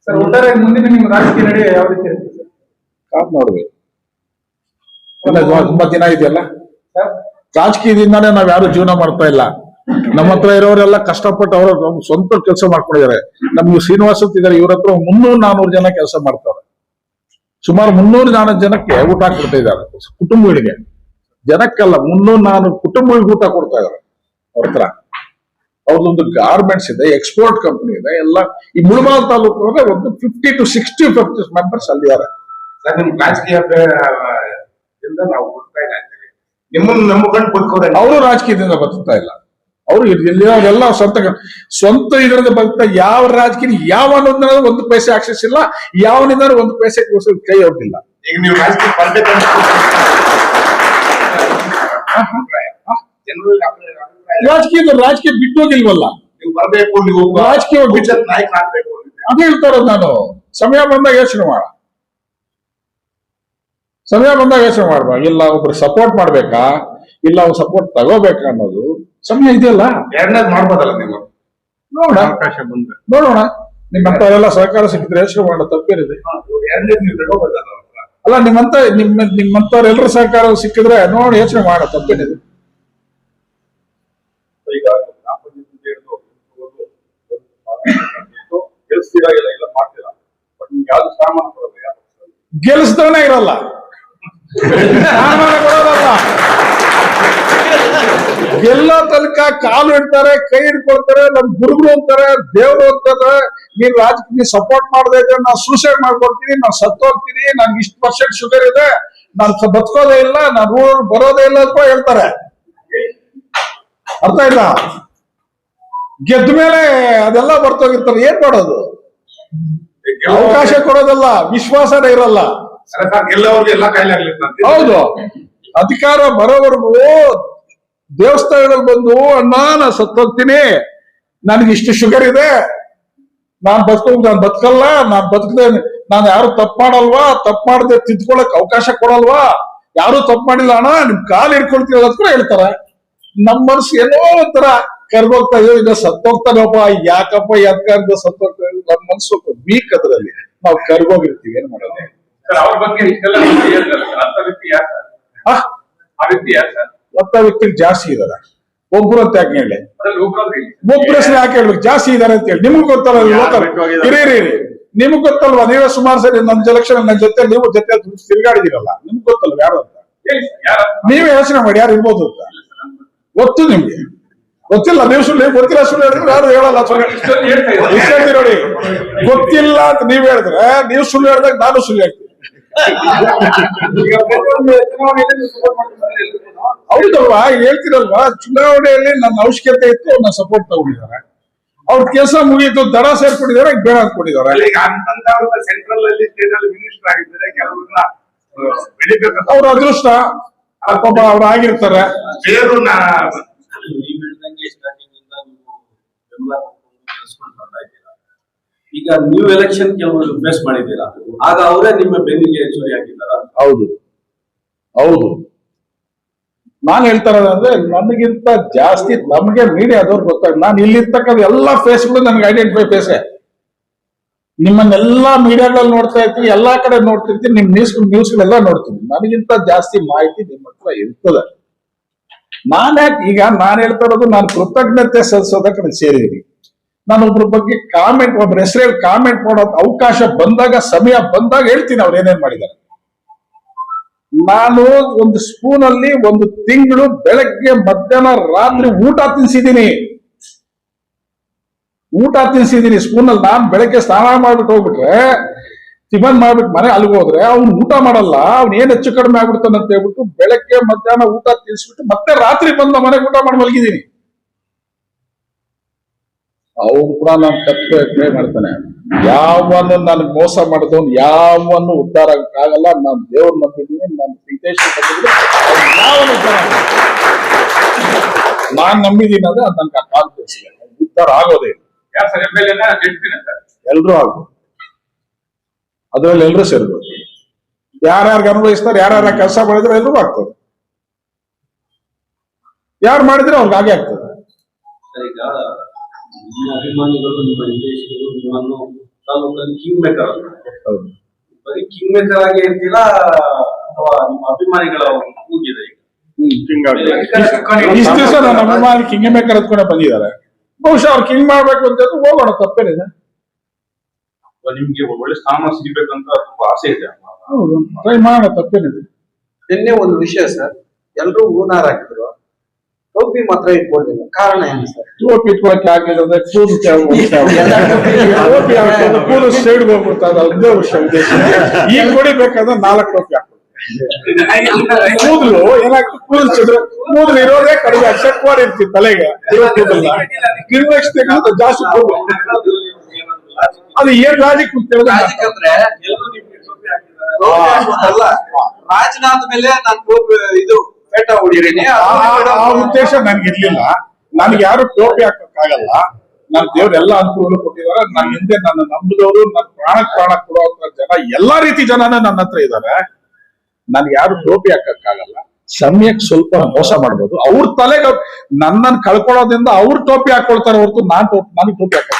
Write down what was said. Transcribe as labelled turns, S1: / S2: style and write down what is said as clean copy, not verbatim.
S1: Sir ಒಟ್ಟಾರೆ ಮುಂದಿನ ನಿಮ್ಮ ರಾಜಕೀಯ ನಡೆ ಯಾವ ರೀತಿ ಇರುತ್ತೆ ಸರ್?
S2: ಕಾದ್ ನೋಡ್ಬೇಕು. ತುಂಬಾ ದಿನ ಇದೆಯಲ್ಲ,
S1: ಸರ್
S2: ರಾಜಕೀಯದಿಂದಾನೇ ನಾವ್ ಯಾರು ಜೀವನ ಮಾಡ್ತಾ ಇಲ್ಲ. ನಮ್ಮ ಹತ್ರ ಇರೋರೆಲ್ಲ ಕಷ್ಟಪಟ್ಟು ಅವ್ರ ಸ್ವಂತ ಕೆಲಸ ಮಾಡ್ಕೊಂಡಿದ್ದಾರೆ. ನಮ್ಗೆ ಶ್ರೀನಿವಾಸ ಇದ್ದಾರೆ, ಇವ್ರ ಹತ್ರ 300-400 ಜನ ಕೆಲಸ ಮಾಡ್ತಾರೆ. ಸುಮಾರು 300 ಜನಕ್ಕೆ ಊಟ ಕೊಡ್ತಾ ಇದ್ದಾರೆ, ಕುಟುಂಬಗಳಿಗೆ. ಜನಕ್ಕೆಲ್ಲ 300-400 ಕುಟುಂಬಗಳಿಗೆ ಊಟ ಕೊಡ್ತಾ ಇದ್ದಾರೆ ಅವ್ರ ಹತ್ರ. ಅವ್ರದ್ದೊಂದು ಗಾರ್ಮೆಂಟ್ಸ್ ಇದೆ, ಎಕ್ಸ್ಪೋರ್ಟ್ ಕಂಪನಿ ಇದೆ ಎಲ್ಲ. ಈ ಮುಳಬಾಲ್ ತಾಲೂಕು ಒಂದು 50 to 60 ಮೆಂಬರ್ಸ್ ಅಲ್ಲಿದ್ದಾರೆ.
S3: ಸರ್ ನಿಮ್ ರಾಜಕೀಯ ನಾವು ಬರ್ತಾ ಇಲ್ಲ ಅಂತೀವಿ, ನಿಮ್ಮನ್ನು ನಂಬಿಕೊಂಡು ಬದುಕೋದ.
S2: ಅವರು ರಾಜಕೀಯದಿಂದ ಬದುಕ್ತಾ ಇಲ್ಲ. ಅವರು ಇಲ್ಲಿರೋರೆಲ್ಲ ಸ್ವಂತ ಇದರಿಂದ ಬದುಕ್ತಾ. ಯಾವ ರಾಜಕೀಯ ಯಾವನಿಂದ 1 ಪೈಸೆ ಆಕ್ಸೆಸ್ ಇಲ್ಲ, ಯಾವನಿಂದ 1 ಪೈಸೆ ಕೈ ಹೋಗಿಲ್ಲ.
S3: ಈಗ ನೀವು ರಾಜಕೀಯ ಬರ್ಬೇಕು ಜನರು
S2: ರಾಜಕೀಯ ಬಿಟ್ಟು ಹೋಗಿಲ್ವಲ್ಲ.
S3: ನೀವು ಬರ್ಬೇಕು, ನೀವು
S2: ರಾಜಕೀಯ
S3: ನಾಯಕ ಆಗ್ಬೇಕು
S2: ಅದೇ ಹೇಳ್ತಾ ಇರೋದು ನಾನು. ಸಮಯ ಬಂದಾಗ ಯೋಚನೆ ಮಾಡ, ಸಮಯ ಬಂದಾಗ ಯೋಚನೆ ಮಾಡ್ಬಾ. ಇಲ್ಲ ಒಬ್ರು ಸಪೋರ್ಟ್ ಮಾಡ್ಬೇಕಾ, ಇಲ್ಲ ಅವ್ರು ಸಪೋರ್ಟ್ ತಗೋಬೇಕಾ ಅನ್ನೋದು ಸಮಯ ಇದೆಯಲ್ಲ.
S3: ಎರಡನೇದು ಮಾಡ್ಬೋದಲ್ಲ ನೀವು,
S2: ನೋಡೋಣ
S3: ಅವಕಾಶ ಬಂದ್ರೆ
S2: ನೋಡೋಣ. ನಿಮ್ಮಂತವರೆಲ್ಲ ಸಹಕಾರ ಸಿಕ್ಕಿದ್ರೆ ಯೋಚನೆ ಮಾಡೋ ತಪ್ಪೇನಿದೆ.
S3: ಎರಡನೇದು ನೀವು ತಗೋಬೋದಲ್ಲ.
S2: ಅಲ್ಲ ನಿಮ್ಮಂತವ್ರೆಲ್ಲರೂ ಸಹಕಾರ ಸಿಕ್ಕಿದ್ರೆ ನೋಡಿ ಯೋಚನೆ ಮಾಡೋ ತಪ್ಪೇನಿದೆ.
S4: ಈಗ ಗೆಲ್ಸ್ತೀರಾಗಿಲ್ಲ, ಎಲ್ಲ ಮಾಡ್ತೀರಾ, ಬಟ್ ನಿಮ್ಗೆ ಯಾವ್ದು ಸ್ಥಾನಮಾನ ಕೊಡೋದು ಯಾರು?
S2: ಗೆಲ್ಲಿಸ್ದವನೇ ಇರಲ್ಲ, ಸ್ಥಾನಮಾನ ಕೊಡೋದಲ್ಲ. ಗೆಲ್ಲೋ ತನಕ ಕಾಲು ಇಡ್ತಾರೆ, ಕೈ ಹಿಡ್ಕೊಳ್ತಾರೆ, ನಮ್ ಗುರುಗಳು ಅಂತಾರೆ, ದೇವ್ರು ಅಂತಾರೆ. ನೀನ್ ರಾಜಕೀಯ ಸಪೋರ್ಟ್ ಮಾಡದೇ ಇದ್ರೆ ನಾನು ಸೂಸೈಡ್ ಮಾಡ್ಕೊಡ್ತೀನಿ, ನಾನು ಸತ್ತೋಗ್ತೀನಿ, ನನ್ಗೆ ಇಷ್ಟು % ಶುಗರ್ ಇದೆ, ನಾನು ಬದುಕೋದೇ ಇಲ್ಲ, ನಾನು ರೂಲ್ ಬರೋದೇ ಇಲ್ಲ ಅಂತ ಹೇಳ್ತಾರೆ. ಅರ್ಥ ಇಲ್ಲ. ಗೆದ್ದ ಮೇಲೆ ಅದೆಲ್ಲ ಬರ್ತೋಗಿರ್ತಾರೆ. ಏನ್ ಮಾಡೋದು? ಅವಕಾಶ ಕೊಡೋದಲ್ಲ, ವಿಶ್ವಾಸನೇ ಇರಲ್ಲ.
S3: ಗೆಲ್ಲವ್ರಿಗೆ ಎಲ್ಲ ಕಾಯಿಲೆ ಆಗ್ಲಿಕ್ಕೆ
S2: ಹೌದು. ಅಧಿಕಾರ ಬರೋವರೆಗೂ ದೇವಸ್ಥಾನದಲ್ಲಿ ಬಂದು ಅಣ್ಣ ನಾನು ಸತ್ತೋಗ್ತೀನಿ, ನನಗೆ ಇಷ್ಟು ಶುಗರ್ ಇದೆ, ನಾನು ಬದುಕಲ್ಲ, ನಾನು ಬದುಕದೆ, ನಾನು ಯಾರು ತಪ್ಪು ಮಾಡಲ್ವಾ, ತಪ್ಪು ಮಾಡದೆ ತಿದ್ಕೊಳಕ್ ಅವಕಾಶ ಕೊಡಲ್ವಾ, ಯಾರು ತಪ್ಪು ಮಾಡಿಲ್ಲ ಅಣ್ಣ, ನಿಮ್ ಕಾಲು ಹಿಡ್ಕೊಳ್ತೀವಿ ಅಂತ ಹೇಳ್ತಾರೆ. ನಮ್ಮ ಮನಸ್ಸು ಏನೋ ಒಂಥರ ಕರ್ಗೋಗ್ತಾ ಇದೆ. ಈಗ ಸತ್ತೋಗ್ತಾನಪ್ಪ, ಯಾಕಪ್ಪ ಯಾಕ ಸತ್ತೋಗ್ತಾ ಇದೆ, ನಮ್ಮ ಮನಸ್ಸು ವೀಕ್. ಅದ್ರಲ್ಲಿ ನಾವು ಕರ್ಗೋಗಿರ್ತೀವಿ. ಏನ್ ಮಾಡೋದು?
S4: ಸರ್ ಅವ್ರ ಬಗ್ಗೆ ಇಷ್ಟೆಲ್ಲ ಹೇಳ್ತಾರೆ, ಅಂತ ವ್ಯಕ್ತಿ ಯಾರು ಸರ್? ಆ ವ್ಯಕ್ತಿ ಯಾರು ಸರ್?
S2: ಮತ್ತ ವ್ಯಕ್ತಿ ಜಾಸ್ತಿ ಇದಾರೆ. ಒಬ್ರು ಅಂತ ಯಾಕೆ ಹೇಳಿ, ಒಬ್ಬರ ಹೆಸರು ಯಾಕೆ ಹೇಳ್ಬೇಕು? ಜಾಸ್ತಿ ಇದಾರೆ ಅಂತ ಹೇಳಿ. ನಿಮ್ಗೆ ಗೊತ್ತಲ್ಲ, ಹಿರೀರಿ ನಿಮ್ಗೆ ಗೊತ್ತಲ್ವಾ? ನೀವೇ ಸುಮಾರು ಸರಿ ನನ್ನ ಎಲೆಕ್ಷನ್ ನನ್ನ ಜೊತೆ ನೀವು ಜೊತೆ ತಿರ್ಗಾಡಿದಿರಲ್ಲ, ನಿಮ್ಗೆ ಗೊತ್ತಲ್ವ ಯಾರು ಅಂತ? ನೀವೇ ಯೋಚನೆ ಮಾಡಿ ಯಾರು ಇರ್ಬೋದು ಅಂತ. ಗೊತ್ತು ನಿಮ್ಗೆ? ಗೊತ್ತಿಲ್ಲ, ನೀವು ಸುಳ್ಳು ಗೊತ್ತಿಲ್ಲ, ಸುಳ್ಳು ಹೇಳಿದ್ರೆ ಯಾರು ಹೇಳಲ್ಲ. ಇಷ್ಟ ನೋಡಿ, ಗೊತ್ತಿಲ್ಲ ಅಂತ ನೀವ್ ಹೇಳಿದ್ರೆ, ನೀವು ಸುಳ್ಳು ಹೇಳಿದಾಗ ನಾನು ಸುಳ್ಳು ಹೇಳ್ತೀನಿ. ಹೌದಲ್ವಾ? ಹೇಳ್ತೀರಲ್ವಾ? ಚುನಾವಣೆಯಲ್ಲಿ ನನ್ನ ಅವಶ್ಯಕತೆ ಇತ್ತು, ನನ್ನ ಸಪೋರ್ಟ್ ತಗೊಂಡಿದ್ದಾರೆ. ಅವ್ರ ಕೆಲಸ ಮುಗಿಯಿತು, ದಡ ಸೇರ್ಕೊಂಡಿದ್ದಾರೆ, ಬೇಡ ಅಂದ್ಕೊಂಡಿದ್ದಾರೆ.
S3: ಸೆಂಟ್ರಲ್ ಅಲ್ಲಿ ಸ್ಟೇಟ್ ಅಲ್ಲಿ ಮಿನಿಸ್ಟರ್ ಆಗಿದ್ದಾರೆ, ಕೆಲವ್ರನ್ನ
S2: ಅವ್ರ ಅದೃಷ್ಟ, ಪಾಪ ಅವ್ರು ಆಗಿರ್ತಾರೆ.
S3: ಬೇರು
S5: ಈಗ ನೀವು ಎಲೆಕ್ಷನ್ ಕೆಲವರು ಫೇಸ್ ಮಾಡಿದ್ದೀರಾ, ಆಗ ಅವರೇ ನಿಮ್ಮ ಬೆನ್ನಿಗೆ ಚೂರಿ ಹಾಕಿದ್ದಾರ?
S2: ಹೌದು ಹೌದು. ನಾನ್ ಹೇಳ್ತಾ ಇರೋದಂದ್ರೆ, ನನಗಿಂತ ಜಾಸ್ತಿ ನಮ್ಗೆ ಮೀಡಿಯಾದವ್ರು ಗೊತ್ತಾಗ, ನಾನು ಇಲ್ಲಿರ್ತಕ್ಕಂಥ ಎಲ್ಲಾ ಫೇಸ್ಗಳು ನನ್ಗೆ ಐಡೆಂಟಿಫೈ ಫೇಸೇ. ನಿಮ್ಮನ್ನೆಲ್ಲಾ ಮೀಡಿಯಾಗಳಲ್ಲಿ ನೋಡ್ತಾ ಇರ್ತೀನಿ, ಎಲ್ಲಾ ಕಡೆ ನೋಡ್ತಿರ್ತೀನಿ, ನಿಮ್ ನ್ಯೂಸ್ಗಳೆಲ್ಲ ನೋಡ್ತೀನಿ. ನನಗಿಂತ ಜಾಸ್ತಿ ಮಾಹಿತಿ ನಿಮ್ಮ ಹತ್ರ ಇರ್ತದೆ. ಈಗ ನಾನು ಹೇಳ್ತಾ ಇರೋದು, ನಾನು ಕೃತಜ್ಞತೆ ಸಲ್ಲಿಸೋದಕ್ಕೆ ಸೇರಿದ್ದೀನಿ. ನಾನು ಒಬ್ರ ಬಗ್ಗೆ ಕಾಮೆಂಟ್, ಒಬ್ರ ಹೆಸರಲ್ಲಿ ಕಾಮೆಂಟ್ ಮಾಡೋ ಅವಕಾಶ ಬಂದಾಗ, ಸಮಯ ಬಂದಾಗ ಹೇಳ್ತೀನಿ ಅವ್ರು ಏನೇನ್ ಮಾಡಿದ್ದಾರೆ. ನಾನು ಒಂದು ಸ್ಪೂನ್ ಅಲ್ಲಿ 1 ತಿಂಗಳು ಬೆಳಗ್ಗೆ ಮಧ್ಯಾಹ್ನ ರಾತ್ರಿ ಊಟ ತಿನ್ಸಿದ್ದೀನಿ ಸ್ಪೂನ್ ಅಲ್ಲಿ. ನಾನ್ ಬೆಳಗ್ಗೆ ಸ್ನಾನ ಮಾಡ್ಬಿಟ್ಟು ಹೋಗ್ಬಿಟ್ರೆ, ಟಿಫನ್ ಮಾಡ್ಬಿಟ್ಟು ಮನೆ ಅಲ್ಲಿಗೆ ಹೋದ್ರೆ ಅವ್ನು ಊಟ ಮಾಡಲ್ಲ, ಅವ್ನು ಏನ್ ಹೆಚ್ಚು ಕಡಿಮೆ ಆಗ್ಬಿಡ್ತಾನೆ ಅಂತ ಹೇಳ್ಬಿಟ್ಟು ಬೆಳಗ್ಗೆ ಮಧ್ಯಾಹ್ನ ಊಟ ತಿನ್ಸ್ಬಿಟ್ಟು ಮತ್ತೆ ರಾತ್ರಿ ಬಂದ ಮನೆಗೆ ಊಟ ಮಾಡಿ ಮಲಗಿದ್ದೀನಿ. ಅವನು ಕೂಡ ನಾನು ತಪ್ಪು ಮಾಡ್ತಾನೆ. ಯಾವನ್ನು ನನಗೆ ಮೋಸ ಮಾಡಿದವನು ಯಾವನ್ನು ಉದ್ಧಾರ ಆಗಕ್ಕಾಗಲ್ಲ. ನಾನು ದೇವ್ರ ನಂಬಿದ್ದೀನಿ, ನಾನು ವಿದೇಶ ನಾನ್ ನಂಬಿದ್ದೀನಿ ಅಂದ್ರೆ ಅದು ನನ್ಗೆ ಕಾನ್ಫಿಡೆನ್ಸ್ ಇದೆ, ಉದ್ಧಾರ ಆಗೋದೇ ಇಲ್ಲ. ಎಲ್ರೂ ಆಗ್ಬೋದು, ಅದ್ರಲ್ಲಿ ಎಲ್ರೂ ಸೇರ್ಬೋದು. ಯಾರ್ಯಾರಿಗೆ ಅನುಭವಿಸ್ತಾರೆ, ಯಾರ್ಯಾರ ಕೆಲಸ ಮಾಡಿದ್ರೆ ಎಲ್ರಿಗೂ ಆಗ್ತದೆ. ಯಾರು ಮಾಡಿದ್ರೆ ಅವ್ರಿಗೆ ಹಾಗೆ ಆಗ್ತದೆ.
S5: ಈಗ ನಿಮ್ಮ ಅಭಿಮಾನಿಗಳು, ನಿಮ್ಮ ಹಿತೈಷಿಗಳು ನಿಮ್ಮನ್ನು ತಾಲೂಕಲ್ಲಿ ಕಿಂಗ್ ಮೇಕರ್ ಅಂತ.
S2: ಹೌದು.
S5: ಬರೀ ಕಿಂಗ್ ಮೇಕರ್ ಆಗಿ ಇರ್ತೀರಾ ಅಥವಾ ನಿಮ್ಮ ಅಭಿಮಾನಿಗಳ ಕೂಗಿದೆ ಈಗ?
S2: ಇಷ್ಟು ದಿವಸ ನನ್ನ ಅಭಿಮಾನಿ ಕಿಂಗ್ ಮೇಕರ್ ಹತ್ಕೊಂಡೆ ಬಂದಿದ್ದಾರೆ. ಬಹುಶಃ ಅವ್ರು ಕಿಂಗ್ ಮಾಡ್ಬೇಕು ಅಂತ ಹೋಗೋಣ, ತಪ್ಪೇನಿದೆ.
S4: ನಿಮ್ಗೆ ಒಳ್ಳೆ ಸ್ಥಾನ ಸಿಗ್ಬೇಕಂತ ತುಂಬಾ ಆಸೆ ಇದೆ.
S2: ಹೌದು, ಟ್ರೈ ಮಾಡೋಣ, ತಪ್ಪೇನಿದೆ.
S6: ನಿನ್ನೆ ಒಂದು ವಿಷಯ ಸರ್, ಎಲ್ರು ಹೂನಾರ್ ಹಾಕಿದ್ರು, ಟೋಪಿ ಮಾತ್ರ ಇಟ್ಕೊಂಡಿಲ್ಲ. ಕಾರಣ ಏನು ಸರ್?
S2: ಟೋಪಿ ಇಟ್ಕೊಳಕ್ಕೆ ಆಗಿಲ್ಲ ಅಂದ್ರೆ ಕೂದು ಸೈಡ್ಗೆ ಹೋಗ್ಬಿಡ್ತದ, ಒಂದೇ ಉದ್ದೇಶ. ಈಗ ಹೊಡಿಬೇಕಾದ್ರೆ 4 ಟೋಪಿ ಹಾಕ್ಬೋದು. ಕೂದಲು ಏನಾಗ್ತದೆ, ಕೂದಲು ಇರೋದೇ ಕಡಿಮೆ, ಅಕ್ಷಕ್ವಾರ ಇರ್ತೀವಿ ತಲೆಗೆ, ಕೂದಲ್ಲ ಗಿರ್ವೆಕ್ಸ್ ತೆಗೆದು ಜಾಸ್ತಿ ಕೂದಲು. ಅದು ಏನ್ ಲಾಜಿಕ್ ಅಂತ ಹೇಳಿದ್ರೆ,
S6: ಲಾಜಿಕ್ ಅಂದ್ರೆ ಅಲ್ಲ, ರಾಜನಾದ ಮೇಲೆ ನಾನು ಟೋಪಿ ಇದು ಪೇಟ ಹೊಡಿತೀನಿ.
S2: ಆ ಉದ್ದೇಶ ನನ್ಗೆ ಇರ್ಲಿಲ್ಲ. ನನ್ಗೆ ಯಾರು ಟೋಪಿ ಹಾಕಕ್ಕಾಗಲ್ಲ. ನನ್ ದೇವ್ರೆಲ್ಲ ಅನುಕೂಲ ಕೊಟ್ಟಿದ್ದಾರೆ. ನನ್ನ ಹಿಂದೆ ನನ್ನ ನಂಬಿದವರು, ನನ್ನ ಪ್ರಾಣ ಕೊಡುವಂತ ಜನ, ಎಲ್ಲಾ ರೀತಿ ಜನನೇ ನನ್ನ ಹತ್ರ ಇದ್ದಾರೆ. ನನ್ಗೆ ಯಾರು ಟೋಪಿ ಹಾಕಕ್ಕಾಗಲ್ಲ. ಸಮಯಕ್ಕೆ ಸ್ವಲ್ಪ ಮೋಸ ಮಾಡ್ಬೋದು. ಅವ್ರ ತಲೆಗೆ ನನ್ನನ್ನು ಕಳ್ಕೊಳ್ಳೋದ್ರಿಂದ ಅವ್ರು ಟೋಪಿ ಹಾಕೊಳ್ತಾರೆ ಹೊರತು ನನಗೆ ಟೋಪಿ ಹಾಕ